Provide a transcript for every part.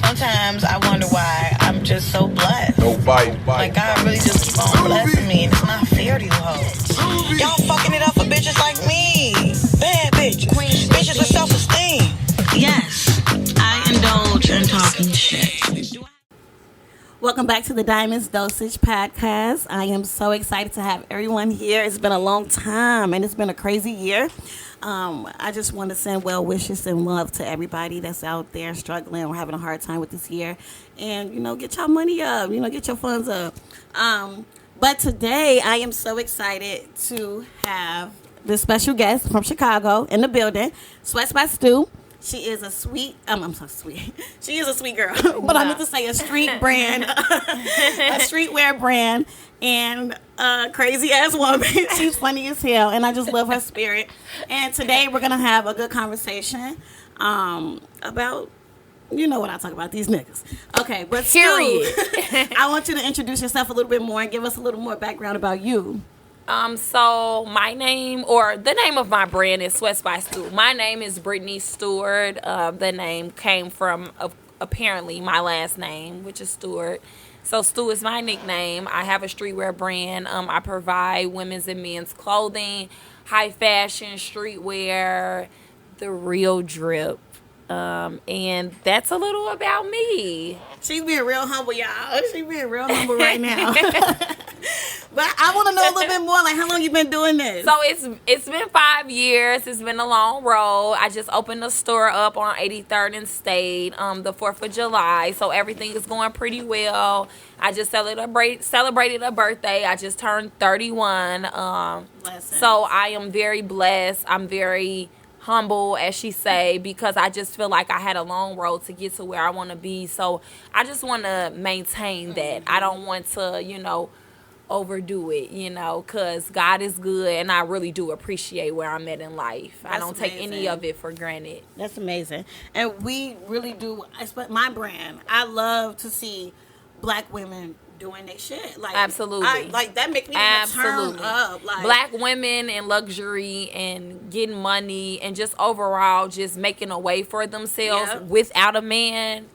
Sometimes I wonder why I'm just so blessed. Like God really just keep on blessing me, and it's not fair to you hoes. Y'all fucking it up for bitches like me. Bad bitches. Bitches with self-esteem. Yes, I indulge in talking shit. Welcome back to the Diamonds Dosage podcast. I am so excited to have everyone here. It's been a long time, and it's been a crazy year. I just want to send well wishes and love to everybody that's out there struggling or having a hard time with this year. And, get your money up, get your funds up. But today, I am so excited to have this special guest from Chicago in the building, Sweats by Stu. She is a sweet, I'm so sweet. She is a sweet girl, but I meant to say a street brand, a streetwear brand, and a crazy ass woman. She's funny as hell, and I just love her spirit. And today we're gonna have a good conversation about, what I talk about, these niggas. Okay, but period. I want you to introduce yourself a little bit more and give us a little more background about you. So my name, or the name of my brand, is Sweats by Stu. My name is Brittany Stewart. The name came from apparently my last name, which is Stewart. So Stu is my nickname. I have a streetwear brand. I provide women's and men's clothing, high fashion, streetwear, the real drip. And that's a little about me. She's being real humble, y'all. She's being real humble right now. But I want to know a little bit more, like how long you been doing this? So it's been 5 years. It's been a long road. I just opened a store up on 83rd and State the 4th of July. So everything is going pretty well. I just celebrated a birthday. I just turned 31. So I am very blessed. I'm very humble, as she say, because I just feel like I had a long road to get to where I want to be. So I just want to maintain that. I don't want to, overdo it, because God is good, and I really do appreciate where I'm at in life. I don't take any of it for granted. That's amazing. And we really do, my brand, I love to see black women doing their shit. Like, absolutely. That makes me turn up. Like, black women in luxury and getting money and just overall just making a way for themselves without a man.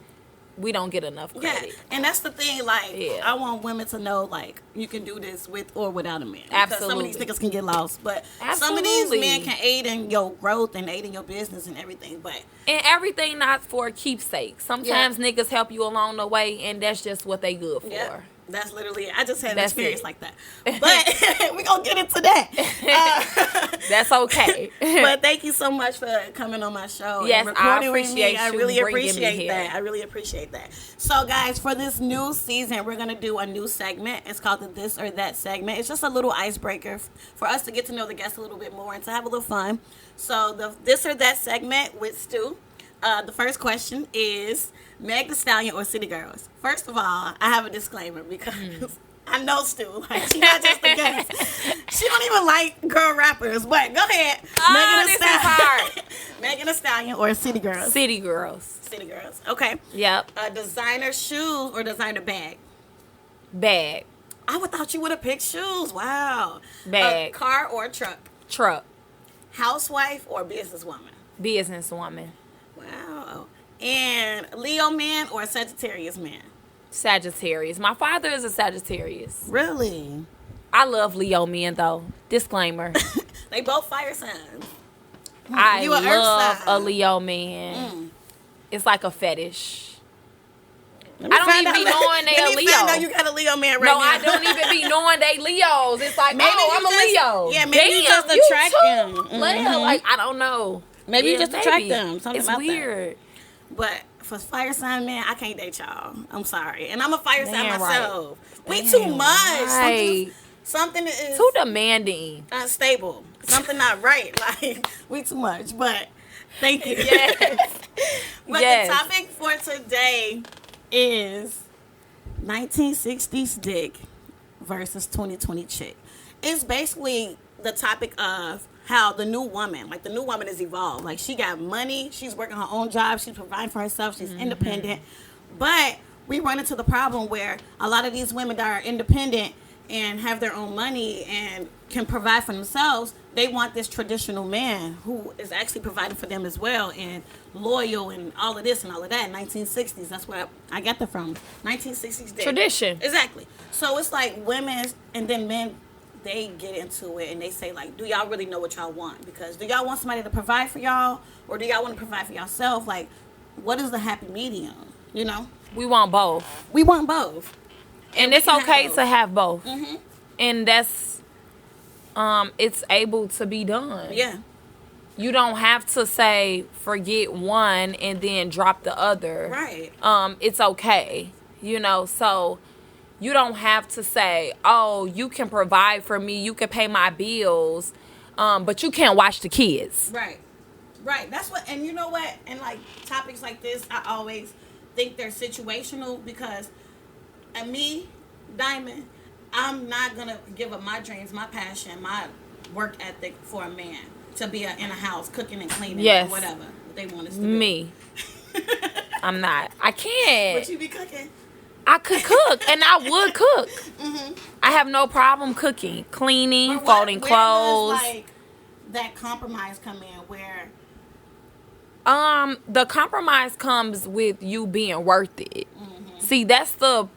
We don't get enough credit. Yeah, and that's the thing. I want women to know, you can do this with or without a man. Absolutely. Because some of these niggas can get lost, but some of these men can aid in your growth and aid in your business and everything. And everything not for keepsake. Sometimes niggas help you along the way, and that's just what they good for. Yeah. That's literally it. I just had an experience like that. But we're going to get into that. That's okay. But thank you so much for coming on my show. Yes, and I appreciate you. I really appreciate that. I really appreciate that. So, guys, for this new season, we're going to do a new segment. It's called the This or That segment. It's just a little icebreaker for us to get to know the guests a little bit more and to have a little fun. So, the This or That segment with Stu. The first question is Meg Thee Stallion or City Girls? First of all, I have a disclaimer because I know Stu. She's not just a guest. She don't even like girl rappers. But go ahead. This is hard. Meg Thee Stallion or City Girls? City Girls. City Girls. Okay. Yep. Designer shoes or designer bag? Bag. I would thought you would have picked shoes. Wow. Bag. Car or truck? Truck. Housewife or businesswoman? Businesswoman. Wow. And Leo man or Sagittarius man? Sagittarius. My father is a Sagittarius. Really? I love Leo men, though. Disclaimer. They both fire signs. I love a Leo man. It's like a fetish. I don't even be knowing they a Leo. I know you got a Leo man right now. No, I don't even be knowing they Leos. It's like, maybe I'm a Leo. Yeah, maybe you just attract them. Like, I don't know. Maybe you just attract them. Something it's about weird. That. But for fire sign man, I can't date y'all. I'm sorry. And I'm a fire sign myself. Right. We too much. Right. Something is too demanding. Unstable. Something not right. Like, we too much. But thank you. Yes. But the topic for today is 1960's dick versus 2020 chick. It's basically the topic of how the new woman is evolved. Like, she got money, she's working her own job, she's providing for herself, she's independent. But we run into the problem where a lot of these women that are independent and have their own money and can provide for themselves, they want this traditional man who is actually providing for them as well and loyal and all of this and all of that. 1960s, that's where I got that from. 1960s day. Tradition. Exactly. So it's like women and then men, they get into it and they say, like, do y'all really know what y'all want? Because do y'all want somebody to provide for y'all, or do y'all want to provide for yourself? Like, what is the happy medium? You know? We want both. We want both. And it's okay to have both. Mm-hmm. And that's, it's able to be done. Yeah. You don't have to say, forget one and then drop the other. Right. It's okay. You know, so you don't have to say, oh, you can provide for me, you can pay my bills, but you can't watch the kids. Right. Right. That's what, and you know what? And like topics like this, I always think they're situational because me, Diamond, I'm not going to give up my dreams, my passion, my work ethic for a man to be in a house cooking and cleaning or whatever they want us to do. Me. I'm not. I can't. But you be cooking? I could cook, and I would cook. Mm-hmm. I have no problem cooking, cleaning, folding clothes. Where does, like, that compromise come in where... The compromise comes with you being worth it. Mm-hmm. See, that's the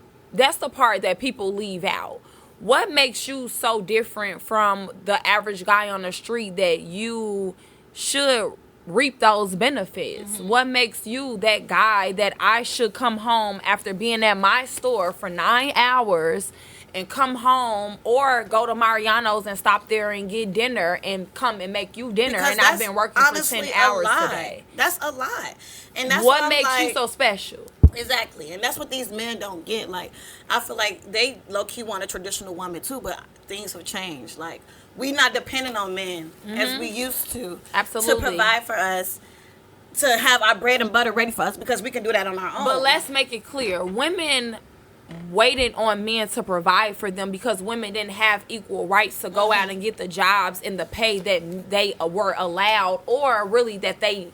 part that people leave out. What makes you so different from the average guy on the street that you should reap those benefits? Mm-hmm. What makes you that guy that I should come home after being at my store for 9 hours and come home, or go to Mariano's and stop there and get dinner and come and make you dinner, because and I've been working for 10 hours today. That's a lot. And that's what makes you so special. Exactly. And that's what these men don't get. Like, I feel like they low-key want a traditional woman too, but things have changed. Like, we not dependent on men as we used to. Absolutely. To provide for us, to have our bread and butter ready for us, because we can do that on our own. But let's make it clear. Women waited on men to provide for them because women didn't have equal rights to go out and get the jobs and the pay that they were allowed, or really that they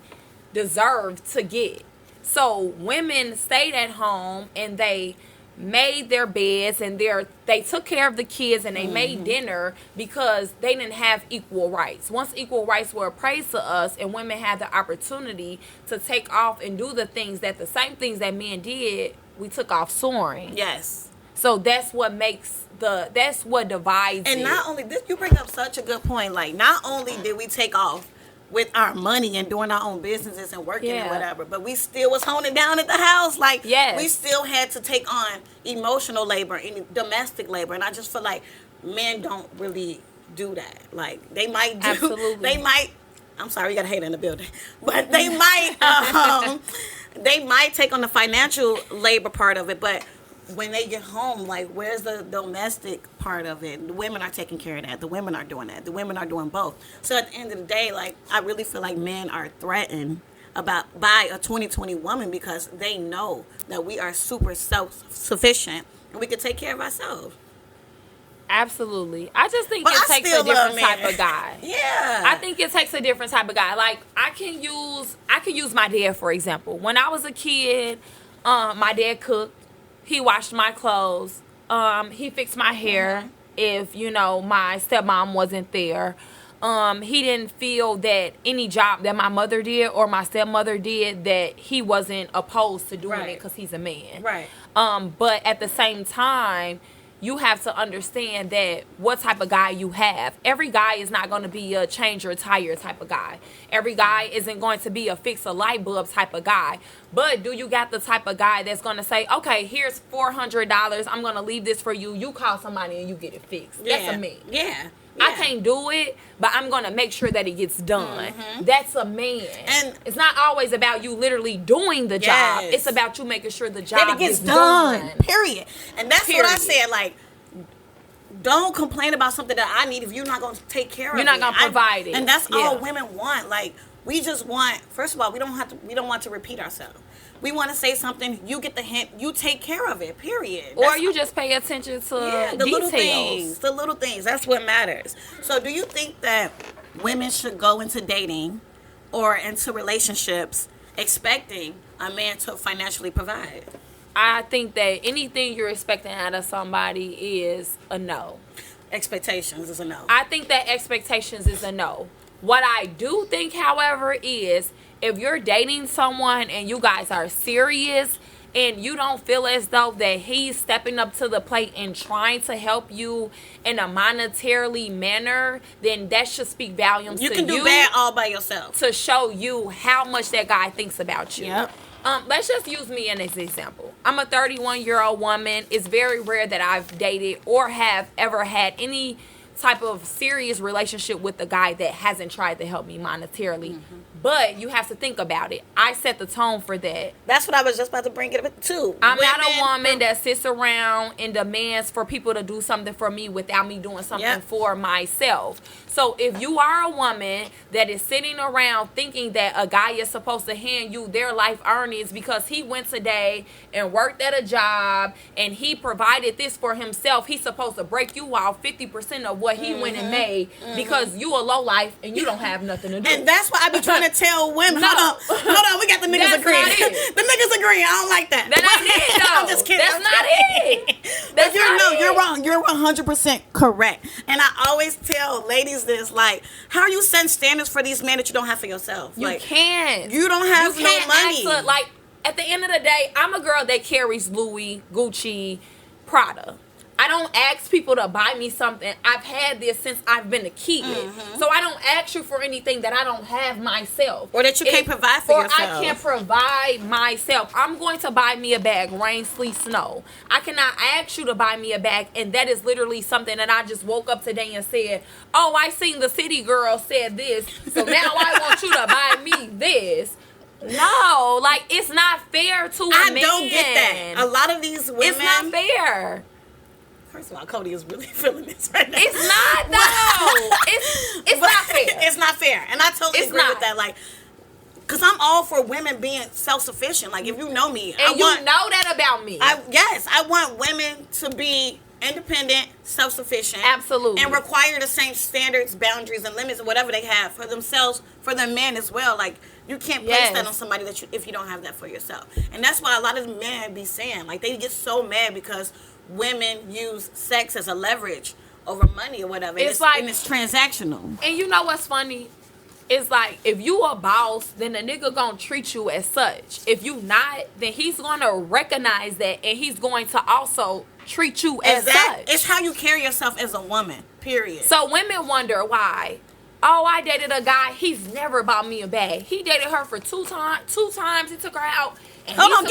deserved to get. So women stayed at home and they made their beds and they took care of the kids and they made dinner because they didn't have equal rights. Once equal rights were appraised to us and women had the opportunity to take off and do the things that the same things that men did, we took off soaring. Yes. So that's what makes that's what divides and it. not only this, you bring up such a good point. Like, not only did we take off with our money and doing our own businesses and working and whatever, but we still was honing down at the house. Like, we still had to take on emotional labor and domestic labor. And I just feel like men don't really do that. Like, they might do. Absolutely. They might. I'm sorry, you got a hater in the building, but they might. They might take on the financial labor part of it, but when they get home, like, where's the domestic part of it? The women are taking care of that. The women are doing that. The women are doing both. So at the end of the day, like, I really feel like men are threatened by a 2020 woman because they know that we are super self-sufficient and we can take care of ourselves. Absolutely. I just think it takes a different type of guy. Yeah. I think it takes a different type of guy. Like, I can use my dad, for example. When I was a kid, my dad cooked. He washed my clothes. He fixed my hair if, my stepmom wasn't there. He didn't feel that any job that my mother did or my stepmother did that he wasn't opposed to doing it because he's a man. Right. But at the same time, you have to understand that what type of guy you have. Every guy is not going to be a change your tire type of guy. Every guy isn't going to be a fix a light bulb type of guy. But do you got the type of guy that's going to say, okay, here's $400. I'm going to leave this for you. You call somebody and you get it fixed. Yeah. That's a man. Yeah. I can't do it, but I'm going to make sure that it gets done. That's a man. And it's not always about you literally doing the job. It's about you making sure the job gets done. Period. And that's what I said. Like, don't complain about something that I need if you're not going to take care of it. You're not going to provide it. And that's all women want. Like, we just want, first of all, we don't want to repeat ourselves. We want to say something, you get the hint, you take care of it, period. Or you just pay attention to the details. little things. The little things. That's what matters. So do you think that women should go into dating or into relationships expecting a man to financially provide? I think that anything you're expecting out of somebody is a no. Expectations is a no. I think that expectations is a no. What I do think, however, is if you're dating someone and you guys are serious and you don't feel as though that he's stepping up to the plate and trying to help you in a monetarily manner, then that should speak volumes to you. You can do bad all by yourself. To show you how much that guy thinks about you. Yep. Let's just use me as an example. I'm a 31-year-old woman. It's very rare that I've dated or have ever had any type of serious relationship with a guy that hasn't tried to help me monetarily. Mm-hmm. But you have to think about it. I set the tone for that. That's what I was just about to bring it up too. I'm not a woman that sits around and demands for people to do something for me without me doing something for myself. So if you are a woman that is sitting around thinking that a guy is supposed to hand you their life earnings because he went today and worked at a job and he provided this for himself, he's supposed to break you off 50% of what he went and made because you a low life and you don't have nothing to do. And that's why I be trying to tell women. Hold on, we got the niggas agreeing. The niggas agreeing. I don't like that. That ain't it, though. I'm just kidding. That's not it. But you're wrong. You're 100% correct. And I always tell ladies this, like, how are you setting standards for these men that you don't have for yourself? You like, can't. You don't have no money. Like, at the end of the day, I'm a girl that carries Louis, Gucci, Prada. I don't ask people to buy me something. I've had this since I've been a kid. Mm-hmm. So I don't ask you for anything that I don't have myself. Or that you can't provide for yourself. Or I can't provide myself. I'm going to buy me a bag, rain, sleet, snow. I cannot ask you to buy me a bag, and that is literally something that I just woke up today and said, oh, I seen the city girl said this, so now I want you to buy me this. No, like, it's not fair to a man. I don't get that. A lot of these women... It's not fair. First of all, Cody is really feeling this right now. It's not, though. It's not fair. It's not fair. And I totally agree with that. Like, because I'm all for women being self-sufficient. Like, if you know me. And you know that about me. Yes. I want women to be independent, self-sufficient. Absolutely. And require the same standards, boundaries, and limits, whatever they have for themselves, for their men as well. Like, you can't place that on somebody if you don't have that for yourself. And that's why a lot of men be saying, like, they get so mad because women use sex as a leverage over money or whatever. It's like, and it's transactional. And you know what's funny? It's like, if you a boss, then the nigga gonna treat you as such. If you not, then he's gonna recognize that, and he's going to also treat you as such. It's how you carry yourself as a woman, period. So women wonder why. Oh, I dated a guy, he's never bought me a bag. He dated her for two times, he took her out. Hold on,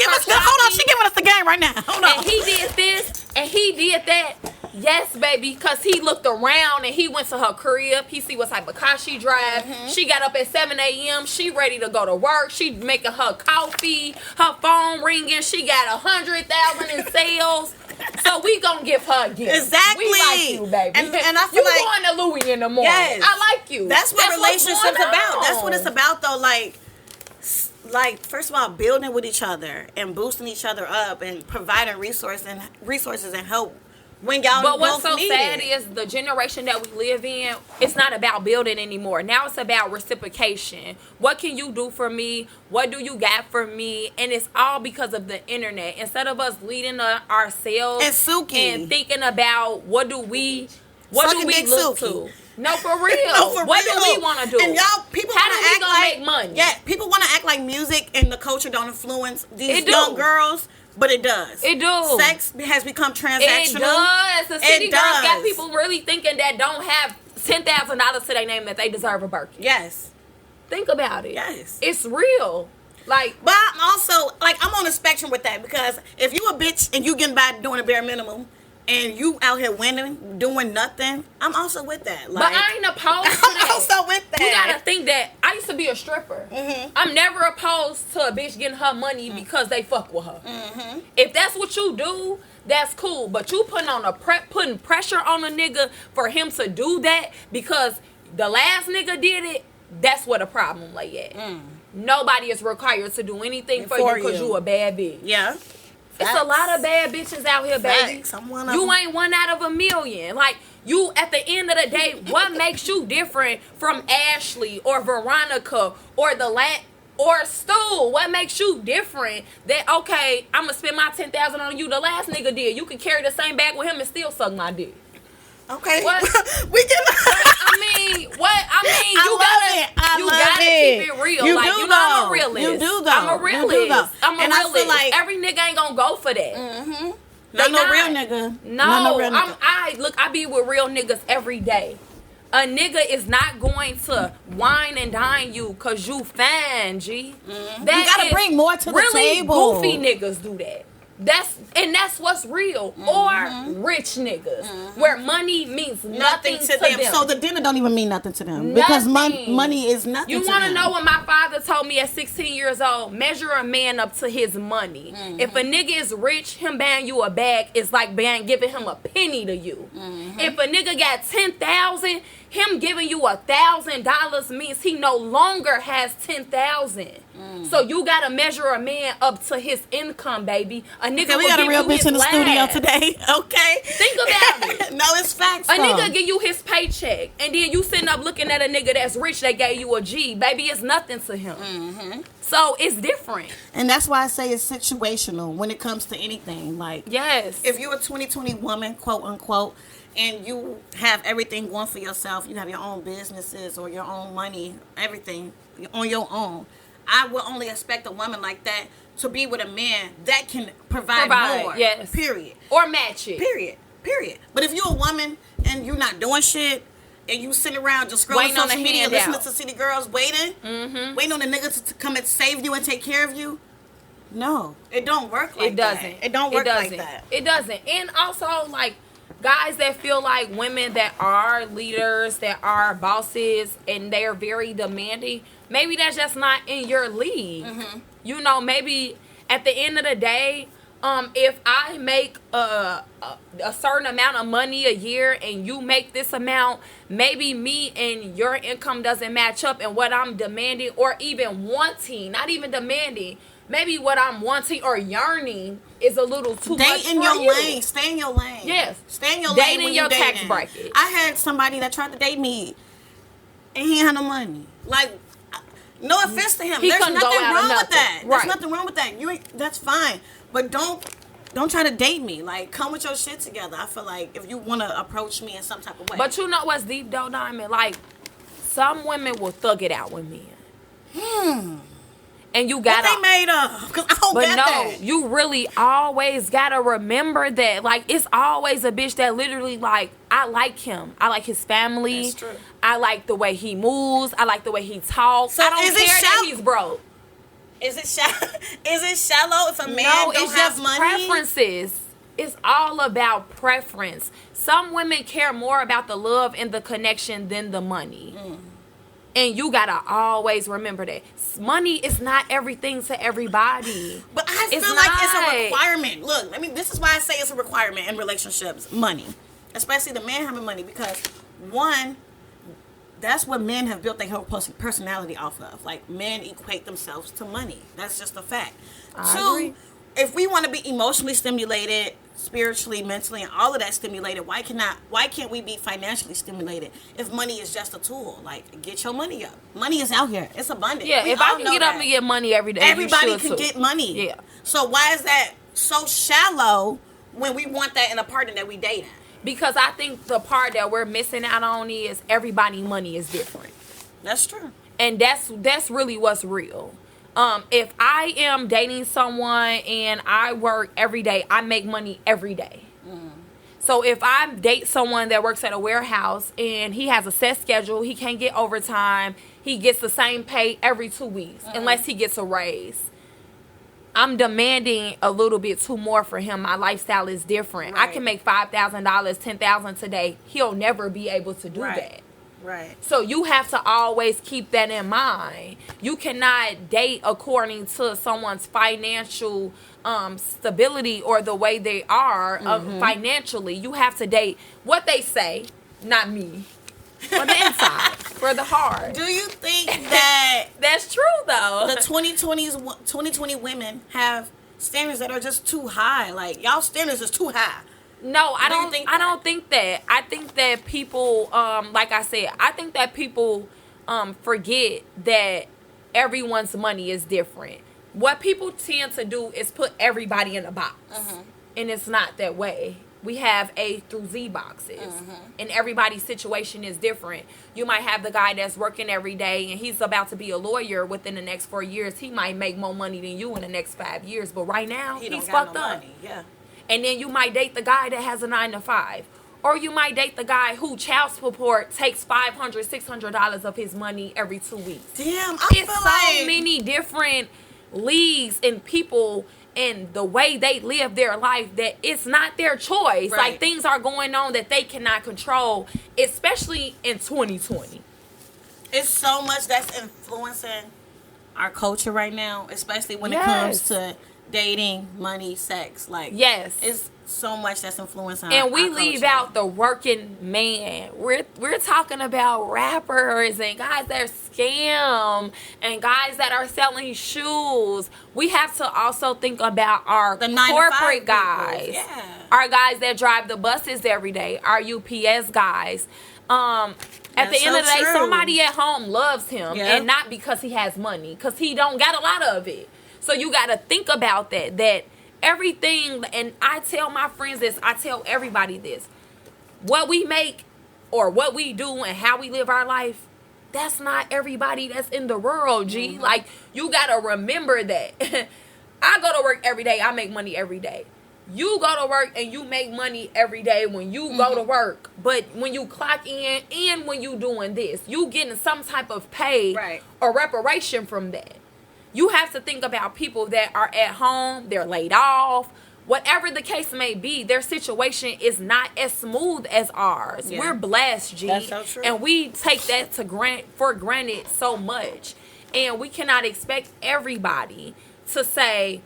she giving us the game right now. Hold on. And he did this, and he did that. Yes, baby, because he looked around and he went to her crib. He see what type of car she drive. Mm-hmm. She got up at 7 a.m. She ready to go to work. She making her coffee. Her phone ringing. She got 100,000 in sales. So we gonna give her a gift. Exactly. We like you, baby. And I feel you going to Louis in the morning. Yes. I like you. That's what relationships about. That's what it's about, though. Like, first of all, building with each other and boosting each other up and providing resources and help when y'all But what's both so need sad it. is the generation that we live in, it's not about building anymore. Now it's about reciprocation. What can you do for me? What do you got for me? And it's all because of the internet. Instead of us leading ourselves and thinking about what do we look to? No, for real. What do we want to do? And y'all, people how do we gonna make money? Yeah, people want to act like music and the culture don't influence these young girls, but it does. It do. Sex has become transactional. It does. The city girls got people really thinking that don't have $10,000 to their name that they deserve a Birkin. Yes. Think about it. Yes. It's real. Like, but I'm also I'm on the spectrum with that, because if you a bitch and you getting by doing a bare minimum, and you out here winning, doing nothing, I'm also with that. Like, but I ain't opposed to that. I'm also with that. You gotta think that I used to be a stripper. Mm-hmm. I'm never opposed to a bitch getting her money because they fuck with her. Mm-hmm. If that's what you do, that's cool. But you putting pressure on a nigga for him to do that because the last nigga did it, that's where the problem lay at. Mm. Nobody is required to do anything for you because you a bad bitch. Yeah. It's a lot of bad bitches out here, baby. You ain't one out of a million. Like, you, at the end of the day, what makes you different from Ashley or Veronica or Or Stu, what makes you different? That okay, I'm gonna spend my $10,000 on you. The last nigga did. You can carry the same bag with him and still suck my dick. Okay. What? We can. You gotta keep it real. You like do you know, though. I'm a realist. You do though. I'm a realist. I'm a and realist. I feel like every nigga ain't gonna go for that. Mm-hmm. Not no real nigga. No, real nigga. I be with real niggas every day. A nigga is not going to wine and dine you because you fine, G. Mm-hmm. You gotta bring more to the table. Goofy niggas do that. That's what's real. Or rich niggas, where money means nothing to them. So the dinner don't even mean nothing to them because money is nothing. You want to know what my father told me at 16 years old? Measure a man up to his money. If a nigga is rich, him buying you a bag is like giving him a penny to you. If a nigga got 10,000, him giving you $1,000 means he no longer has 10,000. So you gotta measure a man up to his income, baby. A nigga we got a real bitch in the studio today. Okay, think about it. No, it's facts. A nigga give you his paycheck, and then you sitting up looking at a nigga that's rich. They gave you a G, baby. It's nothing to him. So it's different, and that's why I say it's situational when it comes to anything. Like, yes, if you're a 2020 woman, quote unquote, and you have everything going for yourself, you have your own businesses or your own money, everything on your own. I will only expect a woman like that to be with a man that can provide more. Yes. Period. Or match it. Period. But if you're a woman and you're not doing shit and you sitting around just scrolling social media, listening to City Girls, waiting on the nigga to come and save you and take care of you, no, it don't work like that. It don't work like that. It doesn't. And also, like, guys that feel like women that are leaders, that are bosses, and they're very demanding, maybe that's just not in your league. You know, maybe at the end of the day, if I make a certain amount of money a year and you make this amount, maybe me and your income doesn't match up, and what I'm demanding or even wanting, not even demanding, maybe what I'm wanting or yearning is a little too much for you. Stay in your lane. Stay in your lane. Yes. Stay in your lane. Date in your tax bracket. I had somebody that tried to date me and he had no money. Like, no offense to him. There's nothing wrong with that. There's nothing wrong with that. That's fine. But don't try to date me. Like, come with your shit together. I feel like if you want to approach me in some type of way. But you know what's deep though, Diamond? Like, some women will thug it out with men. And you gotta. What they made of? Because I don't get that. But no, you really always gotta remember that. Like, it's always a bitch that literally, like, I like him. I like his family. That's true. I like the way he moves. I like the way he talks. So I don't care that he's broke. Is it shallow if a man don't it's have just money? Preferences. It's all about preference. Some women care more about the love and the connection than the money. And you gotta always remember that money is not everything to everybody. But I feel like it's a requirement. Look, this is why I say it's a requirement in relationships. Money, especially the man having money, because one, that's what men have built their whole personality off of. Like, men equate themselves to money. That's just a fact. I agree. If we want to be emotionally stimulated, spiritually, mentally, and all of that stimulated, why can't we be financially stimulated if money is just a tool? Like, get your money up. Money is out here. It's abundant. Yeah, if I can get up and get money every day, everybody can get money. Yeah. So why is that so shallow when we want that in a partner that we date? Because I think the part that we're missing out on is everybody's money is different. That's true. And that's really what's real. If I am dating someone and I work every day, I make money every day. So if I date someone that works at a warehouse and he has a set schedule, he can't get overtime, he gets the same pay every 2 weeks, unless he gets a raise. I'm demanding a little bit too more for him. My lifestyle is different. Right. I can make $5,000, $10,000 today. He'll never be able to do that. Right. So you have to always keep that in mind. You cannot date according to someone's financial stability or the way they are financially. You have to date what they say, not me. For the inside, for the heart. Do you think that that's true though? The 2020 women have standards that are just too high. Like, y'all standards is too high. No, I don't think that. I think that people, like I said, I think that people forget that everyone's money is different. What people tend to do is put everybody in a box. And it's not that way. We have A through Z boxes. And everybody's situation is different. You might have the guy that's working every day and he's about to be a lawyer within the next 4 years. He might make more money than you in the next 5 years. But right now, he's fucked up. Yeah. And then you might date the guy that has a 9 to 5. Or you might date the guy who child support takes $500, $600 of his money every 2 weeks. Damn, It's so many different leagues and people and the way they live their life that it's not their choice. Right. Like, things are going on that they cannot control, especially in 2020. It's so much that's influencing our culture right now, especially when it comes to dating, money, sex. Like, it's so much that's influencing and we our leave culture. out the working man. We're talking about rappers and guys that scam and guys that are selling shoes. We have to also think about our corporate guys, our guys that drive the buses every day, our UPS guys. At the end of the day, somebody at home loves him, and not because he has money, because he don't got a lot of it. So you got to think about that everything, and I tell my friends this, I tell everybody this, what we make or what we do and how we live our life, that's not everybody that's in the world, G. Like, you got to remember that. I go to work every day. I make money every day. You go to work and you make money every day when you go to work. But when you clock in and when you doing this, you getting some type of pay or reparation from that. You have to think about people that are at home, they're laid off, whatever the case may be, their situation is not as smooth as ours. We're blessed, G. That's so true. And we take that for granted so much. And we cannot expect everybody to say,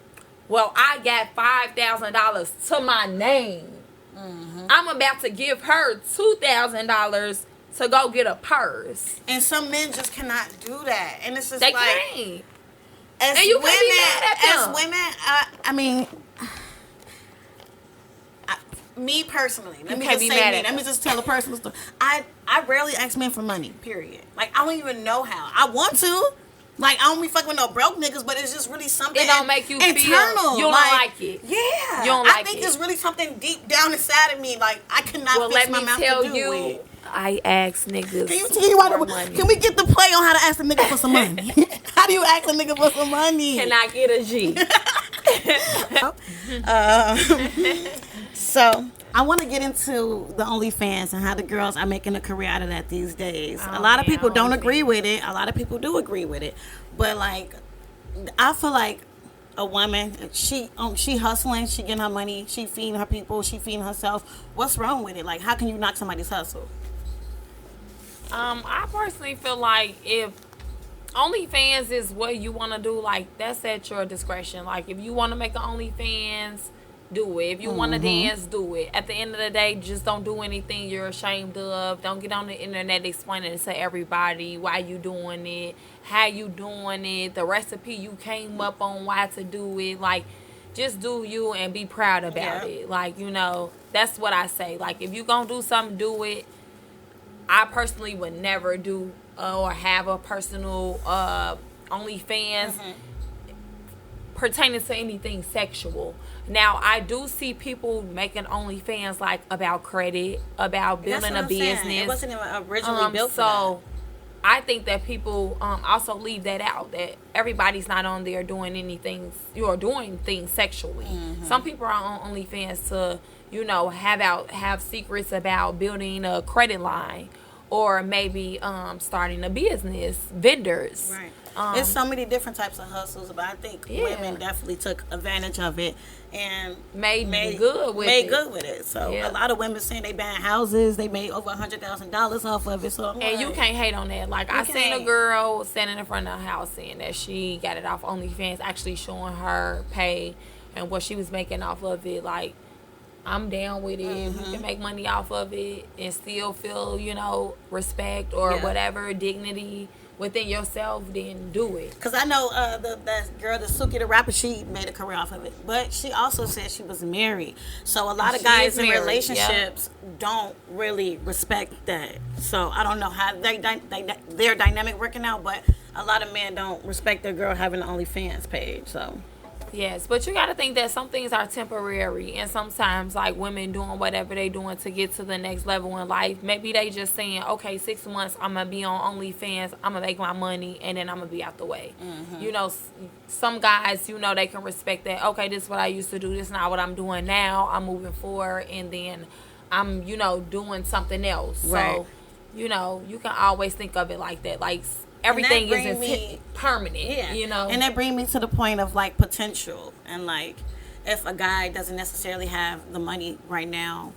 well, I got $5,000 to my name. I'm about to give her $2,000 to go get a purse. And some men just cannot do that. And it's just they like... can't. As and you women, can't be mad at them. As women, I mean, me personally, let me just tell a personal story. I rarely ask men for money, period. Like, I don't even know how. I want to. Like, I don't be fucking with no broke niggas, but it's just really something it don't make you internal. Feel you don't like it. Yeah. You don't like it. I think it's really something deep down inside of me. Like, I cannot fix my mouth to do it. I ask niggas for money. Can we get the play on how to ask a nigga for some money? How do you ask a nigga for some money? Can I get a G? So I want to get into the OnlyFans and how the girls are making a career out of that these days. A lot of people don't agree with it. A lot of people do agree with it. But, like, I feel like a woman, she hustling, she getting her money, she feeding her people, she feeding herself. What's wrong with it? Like, how can you knock somebody's hustle? I personally feel like if OnlyFans is what you want to do, like, that's at your discretion. Like, if you want to make an OnlyFans, do it. If you want to dance, do it. At the end of the day, just don't do anything you're ashamed of. Don't get on the internet explaining to everybody why you doing it, how you doing it, the recipe you came up on, why to do it. Like, just do you and be proud about it. Like, you know, that's what I say. Like, if you gonna do something, do it. I personally would never do or have a personal OnlyFans pertaining to anything sexual. Now, I do see people making OnlyFans, like, about credit, about building a business. It wasn't even originally built for that. So I think that people also leave that out, that everybody's not on there doing anything, you're doing things sexually. Some people are on OnlyFans to, you know, have secrets about building a credit line or maybe starting a business, vendors. Right. There's so many different types of hustles, but I think women definitely took advantage of it and made good with it. So a lot of women saying they buying houses, they made over $100,000 off of it. So and you can't hate on that. Like, I seen a girl standing in front of her house saying that she got it off OnlyFans, actually showing her pay and what she was making off of it. Like, I'm down with it. If you can make money off of it and still feel, you know, respect or whatever, dignity within yourself, then do it. Because I know that girl, the Suki the rapper, she made a career off of it. But she also said she was married. So a lot of guys in relationships don't really respect that. So I don't know how their dynamic working out, but a lot of men don't respect their girl having an OnlyFans page. So yes, but you got to think that some things are temporary, and sometimes like women doing whatever they doing to get to the next level in life, maybe they just saying, okay, 6 months I'm gonna be on OnlyFans, I'm gonna make my money, and then I'm gonna be out the way. You know, some guys, you know, they can respect that. Okay, this is what I used to do, this is not what I'm doing now, I'm moving forward, and then I'm, you know, doing something else. Right. So, you know, you can always think of it like that. Like, everything isn't permanent, you know. And that brings me to the point of, like, potential. And, like, if a guy doesn't necessarily have the money right now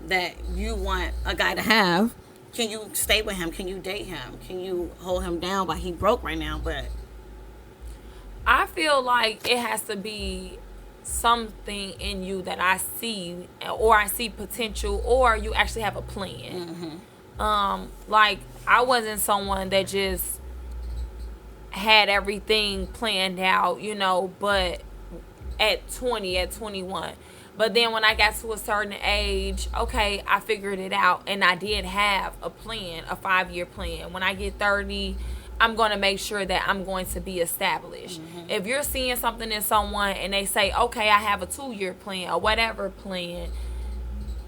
that you want a guy to have, can you stay with him? Can you date him? Can you hold him down while he broke right now? But I feel like it has to be something in you that I see, or I see potential, or you actually have a plan. Like, I wasn't someone that just had everything planned out, you know, but at 20, at 21. But then when I got to a certain age, okay, I figured it out, and I did have a plan, a 5-year plan. When I get 30, I'm going to make sure that I'm going to be established. If you're seeing something in someone and they say, okay, I have a 2-year plan or whatever plan,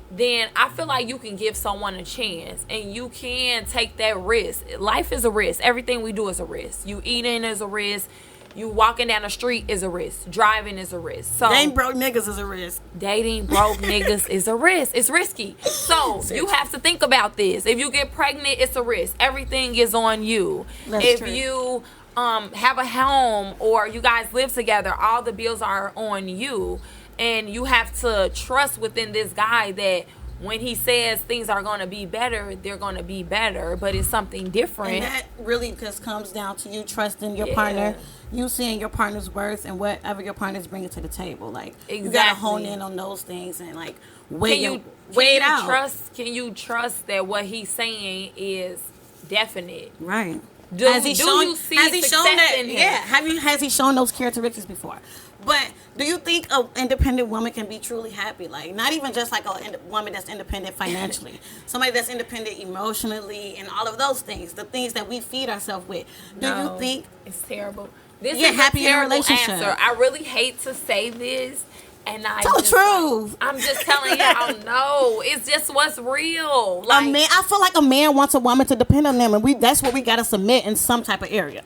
then I feel like you can give someone a chance and you can take that risk. Life is a risk. Everything we do is a risk. You eating is a risk. You walking down the street is a risk. Driving is a risk. So dating broke niggas is a risk. Dating broke niggas is a risk. It's risky. So you have to think about this. If you get pregnant, it's a risk. Everything is on you. That's true. If you have a home or you guys live together, all the bills are on you. And you have to trust within this guy that when he says things are going to be better, they're going to be better, but it's something different. And that really just comes down to you trusting your partner, you seeing your partner's worth and whatever your partner's bringing to the table. Like, you got to hone in on those things and, like, weigh it out. Can you trust that what he's saying is definite? Right. Has he shown that in him? Yeah. Has he shown those characteristics before? But do you think an independent woman can be truly happy? Like, not even just like a woman that's independent financially. Somebody that's independent emotionally and all of those things. The things that we feed ourselves with. Do you think... It's terrible. This is happy a terrible answer. I really hate to say this. And Tell the truth. I'm just telling y'all, no. It's just what's real. Like, I feel like a man wants a woman to depend on them. And that's what we got to submit in some type of area.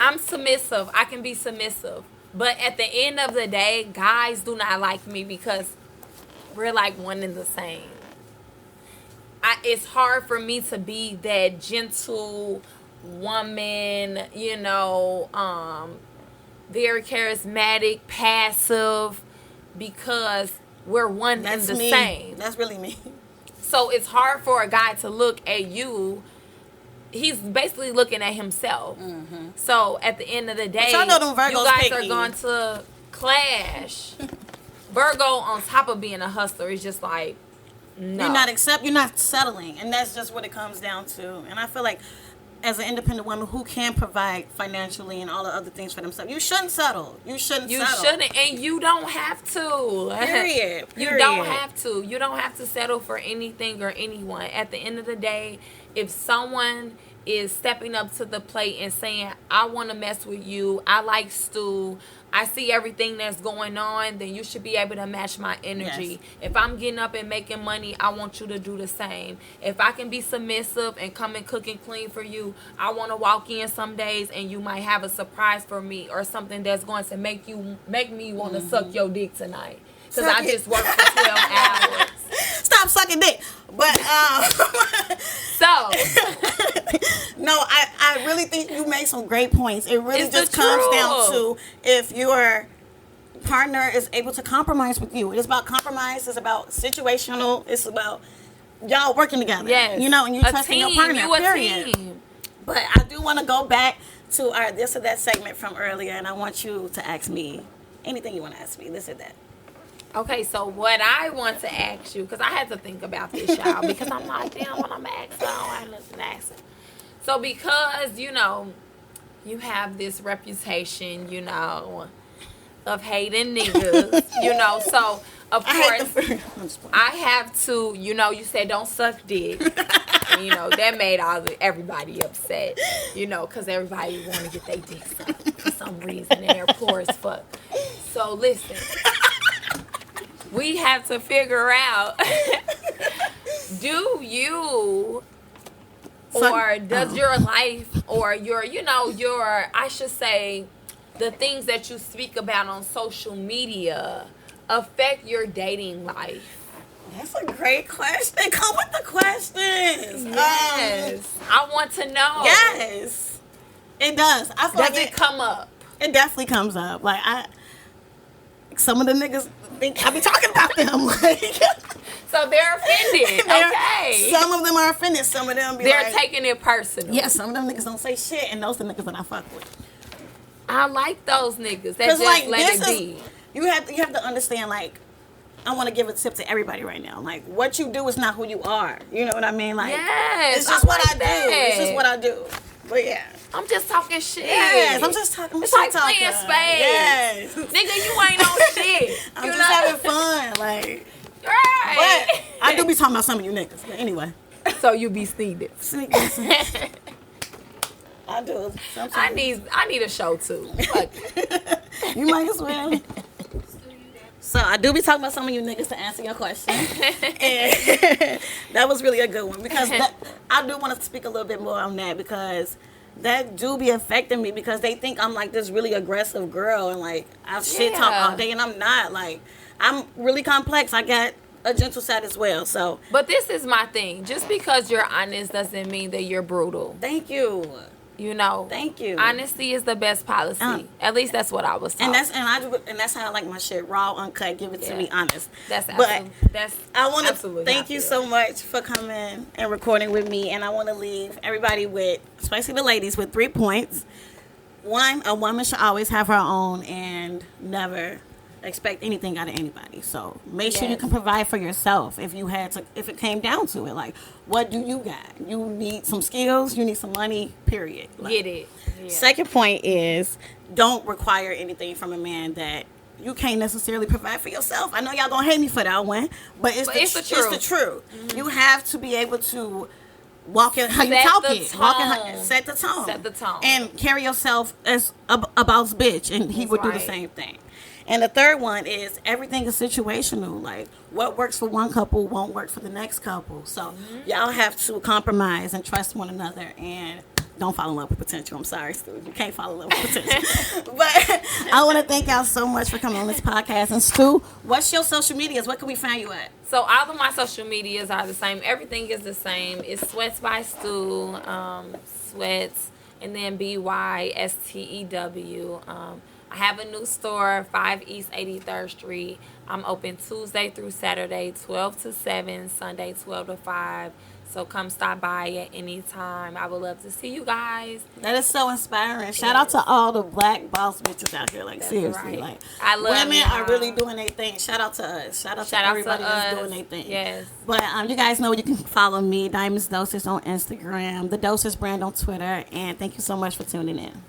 I'm submissive. I can be submissive. But at the end of the day, guys do not like me because we're like one and the same. It's hard for me to be that gentle woman, you know, very charismatic, passive, because we're one and the same. That's really me. So it's hard for a guy to look at you. He's basically looking at himself. So at the end of the day, you guys are going to clash. Virgo, on top of being a hustler, is just like, no. You're not settling. And that's just what it comes down to. And I feel like as an independent woman who can provide financially and all the other things for themselves, you shouldn't settle. You shouldn't, and you don't have to. Period. You don't have to. You don't have to settle for anything or anyone. At the end of the day, if someone is stepping up to the plate and saying, I want to mess with you, I like stew, I see everything that's going on, then you should be able to match my energy. Yes. If I'm getting up and making money, I want you to do the same. If I can be submissive and come and cook and clean for you, I want to walk in some days and you might have a surprise for me or something that's going to make me want to suck your dick tonight. Because I just worked for 12 hours. Stop sucking dick. But, no, I really think you make some great points. It really just comes down to if your partner is able to compromise with you. It's about compromise. It's about situational. It's about y'all working together. Yes. You know, and you trusting your partner. Period. Team. But I do want to go back to our this or that segment from earlier, and I want you to ask me anything you want to ask me, this or that. Okay, so what I want to ask you, because I had to think about this, y'all, because I'm like, damn, what I'm asking, I don't have nothing to ask. So because, you know, you have this reputation, you know, of hating niggas, you know, so, of course, I have to, you know, you said don't suck dick. And, that made everybody upset, because everybody want to get their dick sucked for some reason, and they're poor as fuck. So listen, we have to figure out, do you, or does your life, or I should say, the things that you speak about on social media affect your dating life? That's a great question. Come with the questions. Yes. I want to know. Yes. It does. I feel does it come up? It definitely comes up. Like, some of the niggas think I be talking about them. So they're offended. Okay. Some of them are offended. Some of them they're taking it personal. Yeah, some of them niggas don't say shit, and those are the niggas that I fuck with. I like those niggas that just let it be. You have to understand, like, I want to give a tip to everybody right now. Like, what you do is not who you are. You know what I mean? Like, yes, it's just what I do. It's just what I do. But yeah. I'm just talking shit. Yes, I'm just talking shit. It's like talking. playing spades. Yes. Nigga, you ain't on shit. I'm just having fun. Like, right. But I do be talking about some of you niggas. But anyway. So you be sneaking. I do. Sometimes. I need a show too. You might as well. So I do be talking about some of you niggas to answer your question. And that was really a good one, because I do want to speak a little bit more on that, because that do be affecting me, because they think I'm like this really aggressive girl, and like I shit talk all day, and I'm not. Like, I'm really complex. I got a gentle side as well. So, but this is my thing. Just because you're honest doesn't mean that you're brutal. Thank you. Thank you. Honesty Honesty is the best policy. At least that's what I was taught. And that's how I like my shit, raw, uncut. Give it to me honest. I want to thank you so much for coming and recording with me, and I want to leave everybody with, especially the ladies, with 3 points. One, a woman should always have her own and never expect anything out of anybody. So make sure you can provide for yourself if it came down to it. Like, what do you got? You need some skills, you need some money, period. Like, get it. Yeah. Second point is, don't require anything from a man that you can't necessarily provide for yourself. I know y'all gonna hate me for that one, but it's the truth. Mm-hmm. You have to be able to walk in how you talk it. Set the tone. Set the tone. And carry yourself as a boss bitch, and he would do the same thing. And the third one is, everything is situational. Like, what works for one couple won't work for the next couple. So y'all have to compromise and trust one another, and don't fall in love with potential. I'm sorry, Stu. You can't fall in love with potential. But I want to thank y'all so much for coming on this podcast. And Stu, what's your social medias? What can we find you at? So all of my social medias are the same. Everything is the same. It's Sweats by Stu, Sweats, and then BYSTEW. I have a new store, 5 East 83rd Street. I'm open Tuesday through Saturday, 12 to 7, Sunday, 12 to 5. So come stop by at any time. I would love to see you guys. That is so inspiring. Yes. Shout out to all the black boss bitches out here. Like, that's seriously. Right. Like, I love women are really doing their thing. Shout out to us. Shout out to everybody that's doing their thing. Yes. But you guys know you can follow me, Diamonds Dosage, on Instagram, the Dosage brand on Twitter. And thank you so much for tuning in.